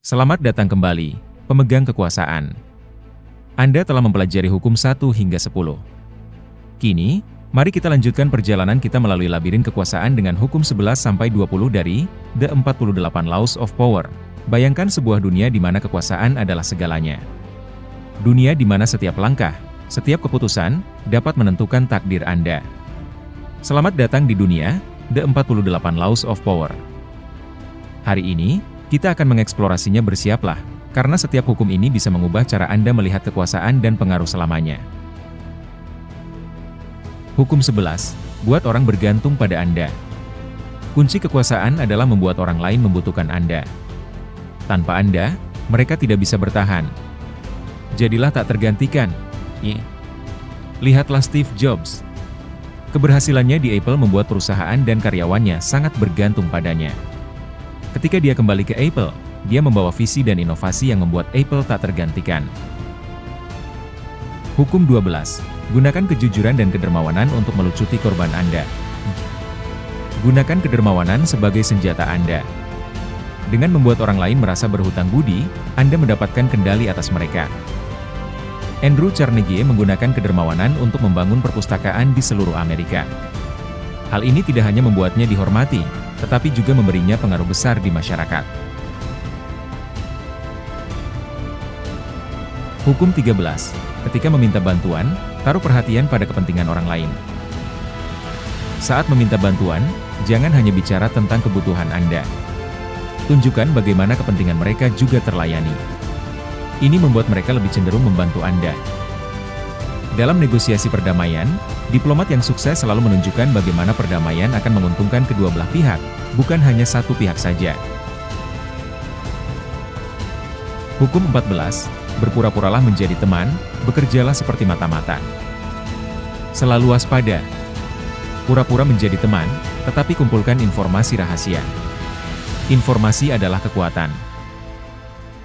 Selamat datang kembali, pemegang kekuasaan. Anda telah mempelajari hukum 1 hingga 10. Kini, mari kita lanjutkan perjalanan kita melalui labirin kekuasaan dengan hukum 11-20 dari The 48 Laws of Power. Bayangkan sebuah dunia di mana kekuasaan adalah segalanya. Dunia di mana setiap langkah, setiap keputusan, dapat menentukan takdir Anda. Selamat datang di dunia, The 48 Laws of Power. Hari ini, kita akan mengeksplorasinya. Bersiaplah, karena setiap hukum ini bisa mengubah cara Anda melihat kekuasaan dan pengaruh selamanya. Hukum 11. Buat orang bergantung pada Anda. Kunci kekuasaan adalah membuat orang lain membutuhkan Anda. Tanpa Anda, mereka tidak bisa bertahan. Jadilah tak tergantikan. Lihatlah Steve Jobs. Keberhasilannya di Apple membuat perusahaan dan karyawannya sangat bergantung padanya. Ketika dia kembali ke Apple, dia membawa visi dan inovasi yang membuat Apple tak tergantikan. Hukum 12. Gunakan kejujuran dan kedermawanan untuk melucuti korban Anda. Gunakan kedermawanan sebagai senjata Anda. Dengan membuat orang lain merasa berhutang budi, Anda mendapatkan kendali atas mereka. Andrew Carnegie menggunakan kedermawanan untuk membangun perpustakaan di seluruh Amerika. Hal ini tidak hanya membuatnya dihormati, tetapi juga memberinya pengaruh besar di masyarakat. Hukum 13. Ketika meminta bantuan, taruh perhatian pada kepentingan orang lain. Saat meminta bantuan, jangan hanya bicara tentang kebutuhan Anda. Tunjukkan bagaimana kepentingan mereka juga terlayani. Ini membuat mereka lebih cenderung membantu Anda. Dalam negosiasi perdamaian, diplomat yang sukses selalu menunjukkan bagaimana perdamaian akan menguntungkan kedua belah pihak, bukan hanya satu pihak saja. Hukum 14. Berpura-puralah menjadi teman, bekerjalah seperti mata-mata. Selalu waspada. Pura-pura menjadi teman, tetapi kumpulkan informasi rahasia. Informasi adalah kekuatan.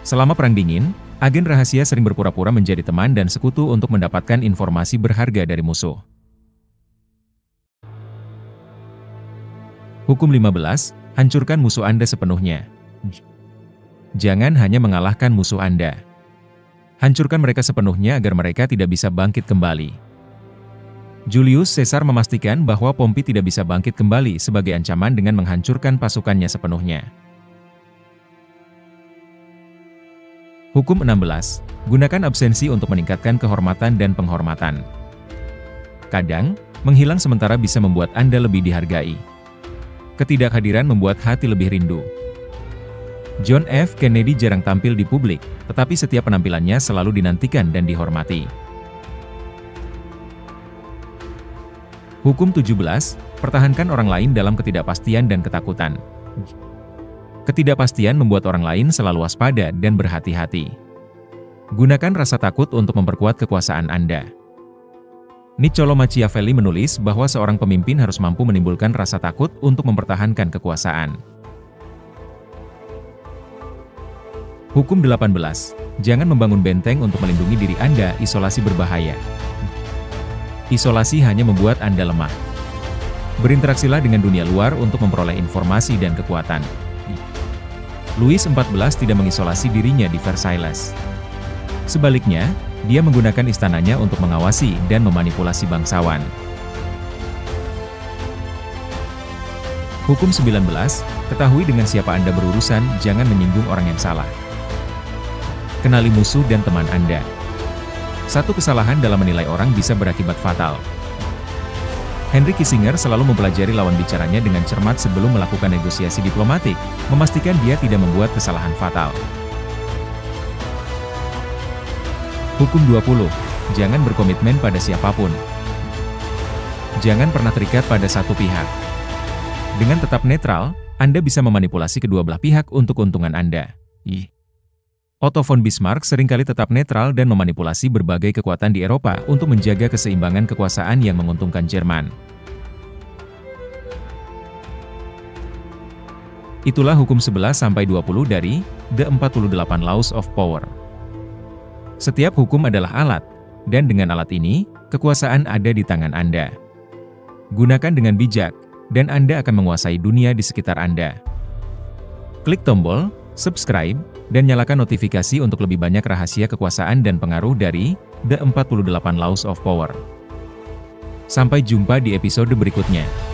Selama Perang Dingin, agen rahasia sering berpura-pura menjadi teman dan sekutu untuk mendapatkan informasi berharga dari musuh. Hukum 15. Hancurkan musuh Anda sepenuhnya. Jangan hanya mengalahkan musuh Anda. Hancurkan mereka sepenuhnya agar mereka tidak bisa bangkit kembali. Julius Caesar memastikan bahwa Pompei tidak bisa bangkit kembali sebagai ancaman dengan menghancurkan pasukannya sepenuhnya. Hukum 16. Gunakan absensi untuk meningkatkan kehormatan dan penghormatan. Kadang, menghilang sementara bisa membuat Anda lebih dihargai. Ketidakhadiran membuat hati lebih rindu. John F. Kennedy jarang tampil di publik, tetapi setiap penampilannya selalu dinantikan dan dihormati. Hukum 17. Pertahankan orang lain dalam ketidakpastian dan ketakutan. Ketidakpastian membuat orang lain selalu waspada dan berhati-hati. Gunakan rasa takut untuk memperkuat kekuasaan Anda. Niccolò Machiavelli menulis bahwa seorang pemimpin harus mampu menimbulkan rasa takut untuk mempertahankan kekuasaan. Hukum 18. Jangan membangun benteng untuk melindungi diri Anda. Isolasi berbahaya. Isolasi hanya membuat Anda lemah. Berinteraksilah dengan dunia luar untuk memperoleh informasi dan kekuatan. Louis XIV tidak mengisolasi dirinya di Versailles. Sebaliknya, dia menggunakan istananya untuk mengawasi dan memanipulasi bangsawan. Hukum 19. Ketahui dengan siapa Anda berurusan, jangan menyinggung orang yang salah. Kenali musuh dan teman Anda. Satu kesalahan dalam menilai orang bisa berakibat fatal. Henry Kissinger selalu mempelajari lawan bicaranya dengan cermat sebelum melakukan negosiasi diplomatik, memastikan dia tidak membuat kesalahan fatal. Hukum 20. Jangan berkomitmen pada siapapun. Jangan pernah terikat pada satu pihak. Dengan tetap netral, Anda bisa memanipulasi kedua belah pihak untuk keuntungan Anda. Otto von Bismarck seringkali tetap netral dan memanipulasi berbagai kekuatan di Eropa untuk menjaga keseimbangan kekuasaan yang menguntungkan Jerman. Itulah hukum 11-20 dari The 48 Laws of Power. Setiap hukum adalah alat, dan dengan alat ini, kekuasaan ada di tangan Anda. Gunakan dengan bijak, dan Anda akan menguasai dunia di sekitar Anda. Klik tombol subscribe dan nyalakan notifikasi untuk lebih banyak rahasia kekuasaan dan pengaruh dari The 48 Laws of Power. Sampai jumpa di episode berikutnya.